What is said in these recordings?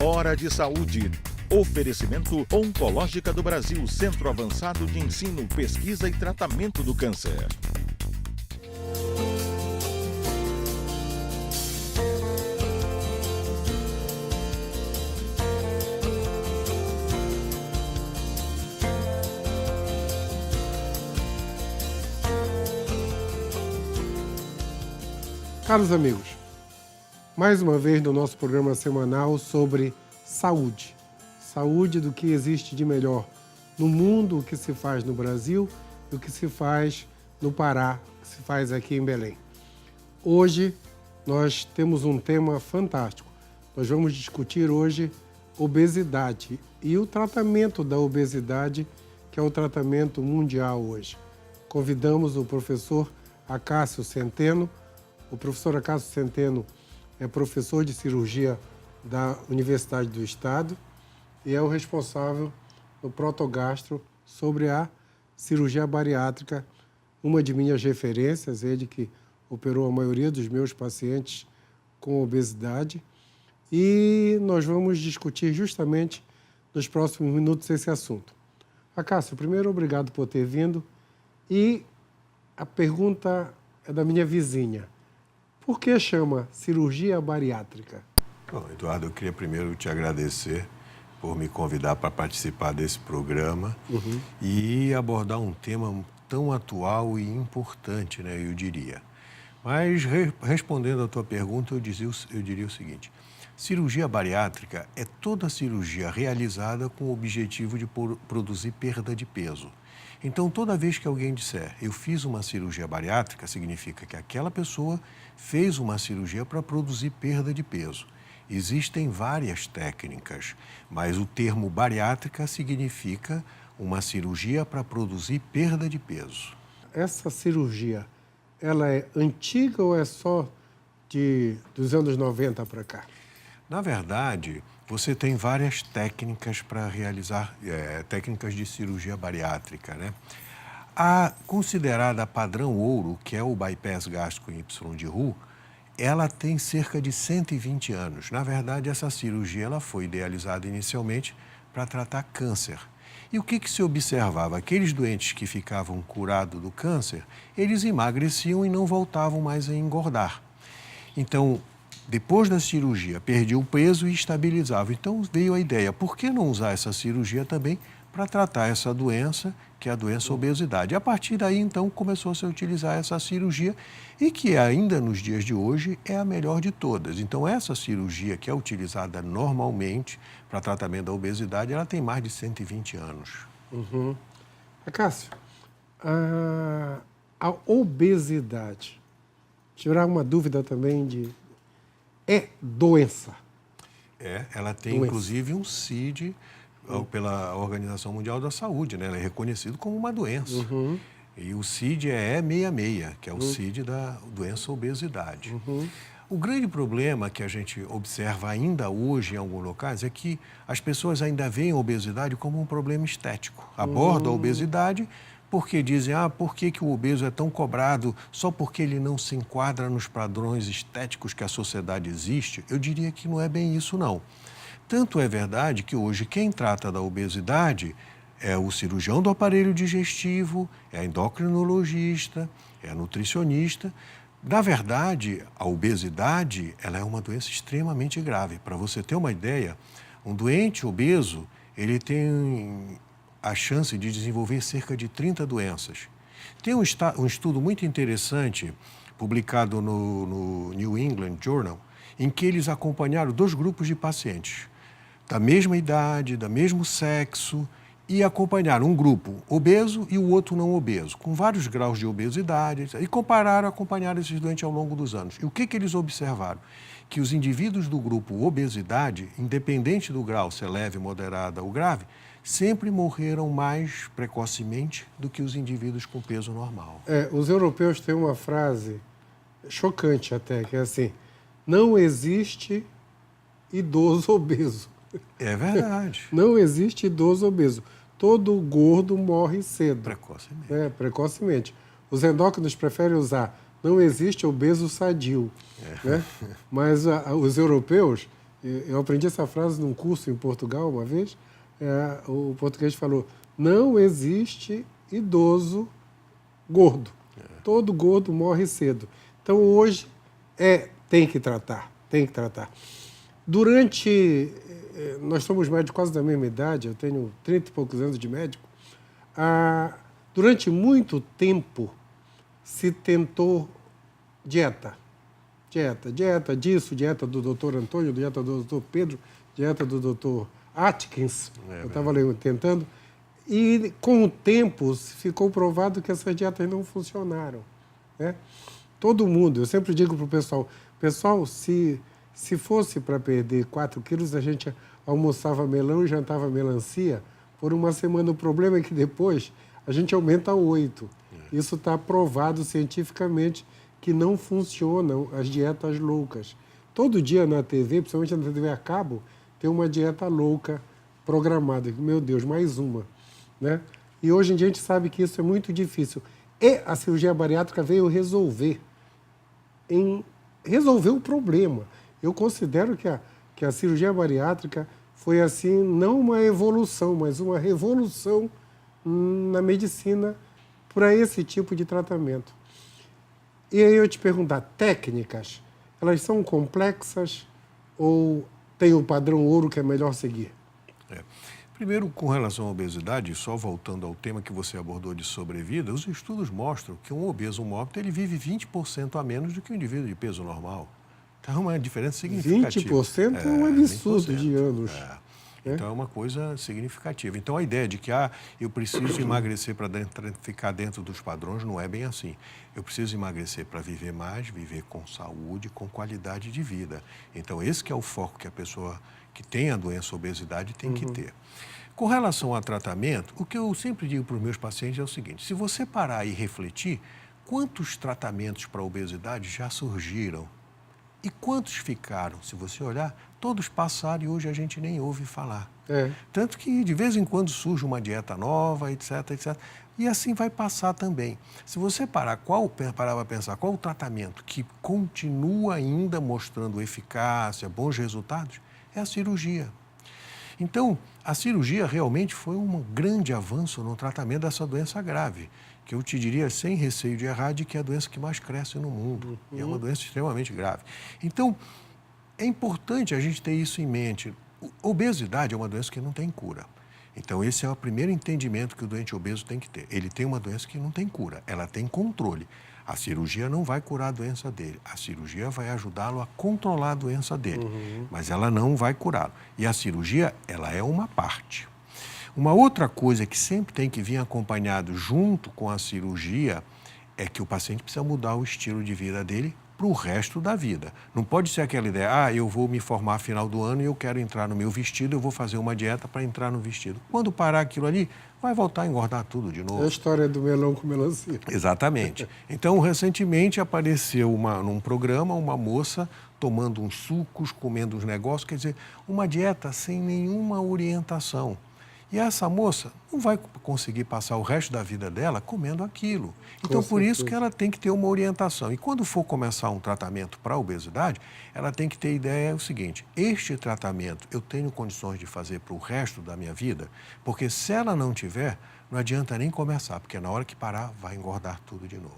Hora de Saúde. Oferecimento Oncológica do Brasil, Centro Avançado de Ensino, Pesquisa e Tratamento do Câncer. Caros amigos, mais uma vez no nosso programa semanal sobre saúde. Saúde do que existe de melhor no mundo, o que se faz no Brasil e o que se faz no Pará, o que se faz aqui em Belém. Hoje nós temos um tema fantástico. Nós vamos discutir hoje obesidade e o tratamento da obesidade, que é o tratamento mundial hoje. Convidamos o professor Acácio Centeno. O professor Acácio Centeno é professor de cirurgia da Universidade do Estado e é o responsável no Protogastro sobre a cirurgia bariátrica, uma de minhas referências, ele que operou a maioria dos meus pacientes com obesidade. E nós vamos discutir justamente nos próximos minutos esse assunto. Acácio, primeiro, obrigado por ter vindo. E a pergunta é da minha vizinha. Por que chama cirurgia bariátrica? Bom, Eduardo, eu queria primeiro te agradecer por me convidar para participar desse programa e abordar um tema tão atual e importante, né, eu diria. Mas, respondendo à tua pergunta, eu diria o seguinte. Cirurgia bariátrica é toda cirurgia realizada com o objetivo de produzir perda de peso. Então, toda vez que alguém disser, eu fiz uma cirurgia bariátrica, significa que aquela pessoa fez uma cirurgia para produzir perda de peso. Existem várias técnicas, mas o termo bariátrica significa uma cirurgia para produzir perda de peso. Essa cirurgia, ela é antiga ou é só dos anos 90 para cá? Na verdade, você tem várias técnicas para realizar, técnicas de cirurgia bariátrica, né? A considerada padrão ouro, que é o bypass gástrico em Y de Roux, ela tem cerca de 120 anos. Na verdade, essa cirurgia ela foi idealizada inicialmente para tratar câncer. E o que se observava? Aqueles doentes que ficavam curados do câncer, eles emagreciam e não voltavam mais a engordar. Então, depois da cirurgia, perdia o peso e estabilizava. Então, veio a ideia, por que não usar essa cirurgia também para tratar essa doença, que é a doença obesidade? A partir daí, então, começou-se a utilizar essa cirurgia e que ainda nos dias de hoje é a melhor de todas. Então, essa cirurgia que é utilizada normalmente para tratamento da obesidade, ela tem mais de 120 anos. Acácio, a obesidade, tirar uma dúvida também é doença? Ela tem inclusive um CID pela Organização Mundial da Saúde, né? Ela é reconhecido como uma doença. E o CID é E66, que é o CID da doença obesidade. O grande problema que a gente observa ainda hoje em alguns locais é que as pessoas ainda veem a obesidade como um problema estético. Abordam a obesidade porque dizem, por que o obeso é tão cobrado só porque ele não se enquadra nos padrões estéticos que a sociedade existe? Eu diria que não é bem isso, não. Tanto é verdade que hoje quem trata da obesidade é o cirurgião do aparelho digestivo, é a endocrinologista, é a nutricionista. Na verdade, a obesidade ela é uma doença extremamente grave. Para você ter uma ideia, um doente obeso ele tem a chance de desenvolver cerca de 30 doenças. Tem um estudo muito interessante, publicado no New England Journal, em que eles acompanharam 2 grupos de pacientes, da mesma idade, do mesmo sexo, e acompanharam um grupo obeso e o outro não obeso, com vários graus de obesidade, e acompanharam esses doentes ao longo dos anos. E o que eles observaram? Que os indivíduos do grupo obesidade, independente do grau, se é leve, moderada ou grave, sempre morreram mais precocemente do que os indivíduos com peso normal. Os europeus têm uma frase chocante até, que é assim, não existe idoso obeso. É verdade. Não existe idoso obeso. Todo gordo morre cedo. Precocemente. Precocemente. Os endócrinos preferem usar, não existe obeso sadio. Né? Mas os europeus Eu aprendi essa frase num curso em Portugal uma vez. O português falou: não existe idoso gordo. Todo gordo morre cedo. Então, hoje, tem que tratar. Nós somos médicos quase da mesma idade, eu tenho 30 e poucos anos de médico. Durante muito tempo, se tentou dieta disso, dieta do doutor Antônio, dieta do doutor Pedro, dieta do doutor Atkins, eu estava tentando, e com o tempo ficou provado que essas dietas não funcionaram, né? Todo mundo, eu sempre digo para o pessoal, se fosse para perder 4 quilos, a gente almoçava melão e jantava melancia por uma semana. O problema é que depois a gente aumenta a 8. Isso está provado cientificamente que não funcionam as dietas loucas. Todo dia na TV, principalmente na TV a cabo, tem uma dieta louca programada. Meu Deus, mais uma, né? E hoje em dia a gente sabe que isso é muito difícil. E a cirurgia bariátrica veio resolver o problema. Eu considero que a cirurgia bariátrica foi, assim, não uma evolução, mas uma revolução na medicina para esse tipo de tratamento. E aí eu te perguntar, técnicas, elas são complexas ou tem o padrão ouro que é melhor seguir? Primeiro, com relação à obesidade, só voltando ao tema que você abordou de sobrevida, os estudos mostram que um obeso mórbido ele vive 20% a menos do que um indivíduo de peso normal. Então, é uma diferença significativa. 20% é um absurdo 20%. de anos. Então, é uma coisa significativa. Então, a ideia de que eu preciso emagrecer para ficar dentro dos padrões não é bem assim. Eu preciso emagrecer para viver mais, viver com saúde, com qualidade de vida. Então, esse que é o foco que a pessoa que tem a doença obesidade tem que ter. Com relação a tratamento, o que eu sempre digo para os meus pacientes é o seguinte: se você parar e refletir, quantos tratamentos para a obesidade já surgiram? E quantos ficaram? Se você olhar, todos passaram e hoje a gente nem ouve falar. Tanto que de vez em quando surge uma dieta nova, etc, etc. E assim vai passar também. Se você parar para pensar qual o tratamento que continua ainda mostrando eficácia, bons resultados, é a cirurgia. Então, a cirurgia realmente foi um grande avanço no tratamento dessa doença grave, que eu te diria, sem receio de errar, de que é a doença que mais cresce no mundo. E é uma doença extremamente grave. Então, é importante a gente ter isso em mente. Obesidade é uma doença que não tem cura. Então, esse é o primeiro entendimento que o doente obeso tem que ter. Ele tem uma doença que não tem cura, ela tem controle. A cirurgia não vai curar a doença dele. A cirurgia vai ajudá-lo a controlar a doença dele, mas ela não vai curá-lo. E a cirurgia, ela é uma parte. Uma outra coisa que sempre tem que vir acompanhado junto com a cirurgia é que o paciente precisa mudar o estilo de vida dele para o resto da vida. Não pode ser aquela ideia, eu vou me formar no final do ano e eu quero entrar no meu vestido, eu vou fazer uma dieta para entrar no vestido. Quando parar aquilo ali, vai voltar a engordar tudo de novo. É a história do melão com melancia. Exatamente. Então, recentemente apareceu num programa uma moça tomando uns sucos, comendo uns negócios, quer dizer, uma dieta sem nenhuma orientação. E essa moça não vai conseguir passar o resto da vida dela comendo aquilo. Então, por isso que ela tem que ter uma orientação. E quando for começar um tratamento para a obesidade, ela tem que ter ideia o seguinte: este tratamento eu tenho condições de fazer para o resto da minha vida? Porque se ela não tiver, não adianta nem começar, porque na hora que parar, vai engordar tudo de novo.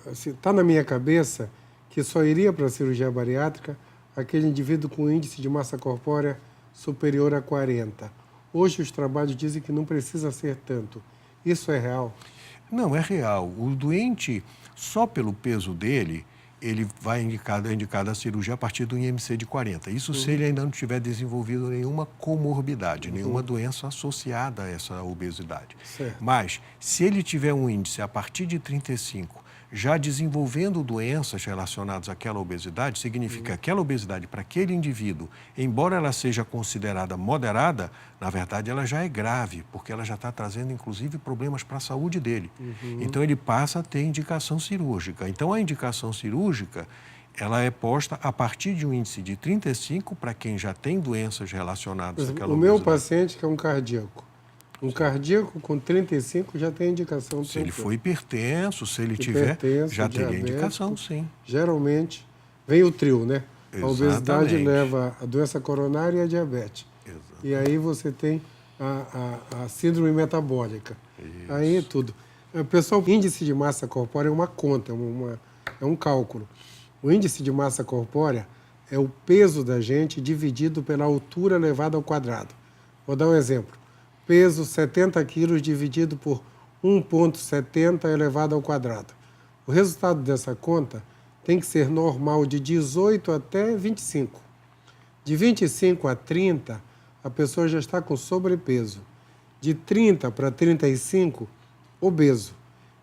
Está na minha cabeça que só iria para a cirurgia bariátrica aquele indivíduo com índice de massa corpórea superior a 40. Hoje os trabalhos dizem que não precisa ser tanto. Isso é real? Não, é real. O doente, só pelo peso dele, ele vai indicado a cirurgia a partir do IMC de 40. Isso se ele ainda não tiver desenvolvido nenhuma comorbidade, nenhuma doença associada a essa obesidade. Certo. Mas, se ele tiver um índice a partir de 35, já desenvolvendo doenças relacionadas àquela obesidade, significa que aquela obesidade para aquele indivíduo, embora ela seja considerada moderada, na verdade ela já é grave, porque ela já está trazendo inclusive problemas para a saúde dele. Então ele passa a ter indicação cirúrgica. Então a indicação cirúrgica, ela é posta a partir de um índice de 35 para quem já tem doenças relacionadas àquela obesidade. O meu paciente que é um cardíaco. Um cardíaco com 35 já tem indicação. Se ele for hipertenso, se ele tiver, já teria indicação, sim. Geralmente, vem o trio, né? A obesidade Exatamente. leva a doença coronária e a diabetes. Exato. E aí você tem a síndrome metabólica. Isso. Aí é tudo. Pessoal, índice de massa corpórea é uma conta, é um cálculo. O índice de massa corpórea é o peso da gente dividido pela altura elevada ao quadrado. Vou dar um exemplo. Peso 70 quilos dividido por 1,70 elevado ao quadrado. O resultado dessa conta tem que ser normal de 18 até 25. De 25 a 30, a pessoa já está com sobrepeso. De 30 para 35, obeso.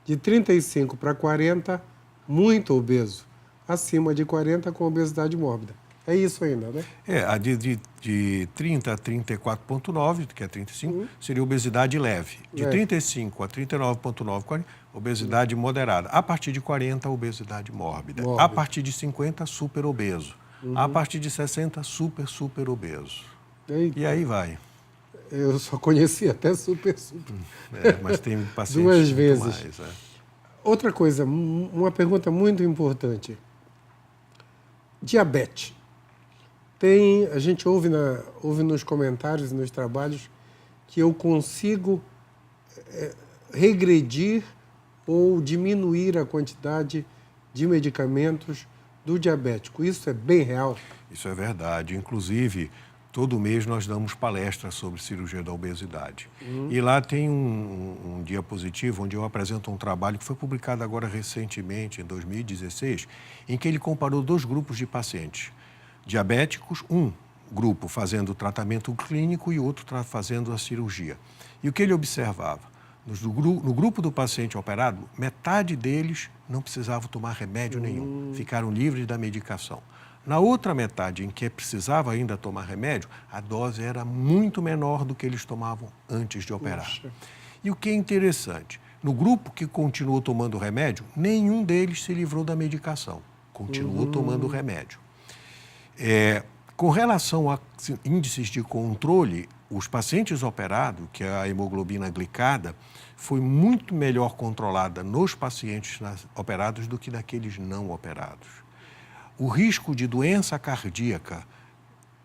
De 35 para 40, muito obeso. Acima de 40, com obesidade mórbida. É isso ainda, né? A de 30 a 34,9, que é 35, seria obesidade leve. De 35 a 39,9, obesidade moderada. A partir de 40, obesidade mórbida. A partir de 50, super obeso. A partir de 60, super obeso. Eita. E aí vai. Eu só conheci até super. Mas tem pacientes Duas muito vezes. mais. Outra coisa, uma pergunta muito importante. Diabetes. A gente ouve nos comentários, nos trabalhos, que eu consigo regredir ou diminuir a quantidade de medicamentos do diabético. Isso é bem real? Isso é verdade. Inclusive, todo mês nós damos palestras sobre cirurgia da obesidade. E lá tem um diapositivo onde eu apresento um trabalho que foi publicado agora recentemente, em 2016, em que ele comparou 2 grupos de pacientes diabéticos, um grupo fazendo o tratamento clínico e outro fazendo a cirurgia. E o que ele observava? No grupo do paciente operado, metade deles não precisavam tomar remédio nenhum, ficaram livres da medicação. Na outra metade, em que precisava ainda tomar remédio, a dose era muito menor do que eles tomavam antes de operar. Puxa. E o que é interessante, no grupo que continuou tomando remédio, nenhum deles se livrou da medicação, continuou tomando remédio. Com relação a índices de controle, os pacientes operados, que a hemoglobina glicada, foi muito melhor controlada nos pacientes operados do que naqueles não operados. O risco de doença cardíaca,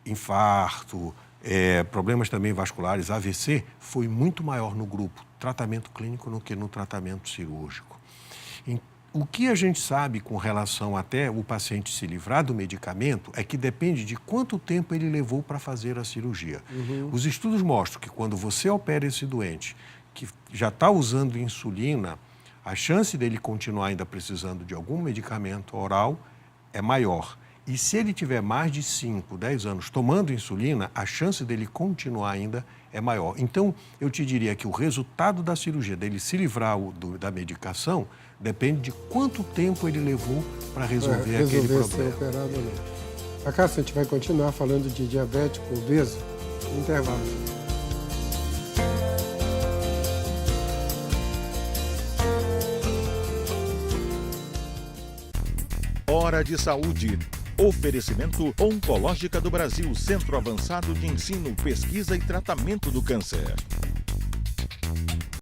infarto, problemas também vasculares, AVC, foi muito maior no grupo tratamento clínico do que no tratamento cirúrgico. O que a gente sabe com relação até o paciente se livrar do medicamento é que depende de quanto tempo ele levou para fazer a cirurgia. Os estudos mostram que quando você opera esse doente que já está usando insulina, a chance dele continuar ainda precisando de algum medicamento oral é maior. E se ele tiver mais de 5, 10 anos tomando insulina, a chance dele continuar ainda é maior. Então, eu te diria que o resultado da cirurgia, dele se livrar da medicação, depende de quanto tempo ele levou para resolver aquele problema. Ser operado ou não. A Cássia, a gente vai continuar falando de diabético, obeso, no intervalo. Hora de Saúde. Oferecimento Oncológica do Brasil, Centro Avançado de Ensino, Pesquisa e Tratamento do Câncer.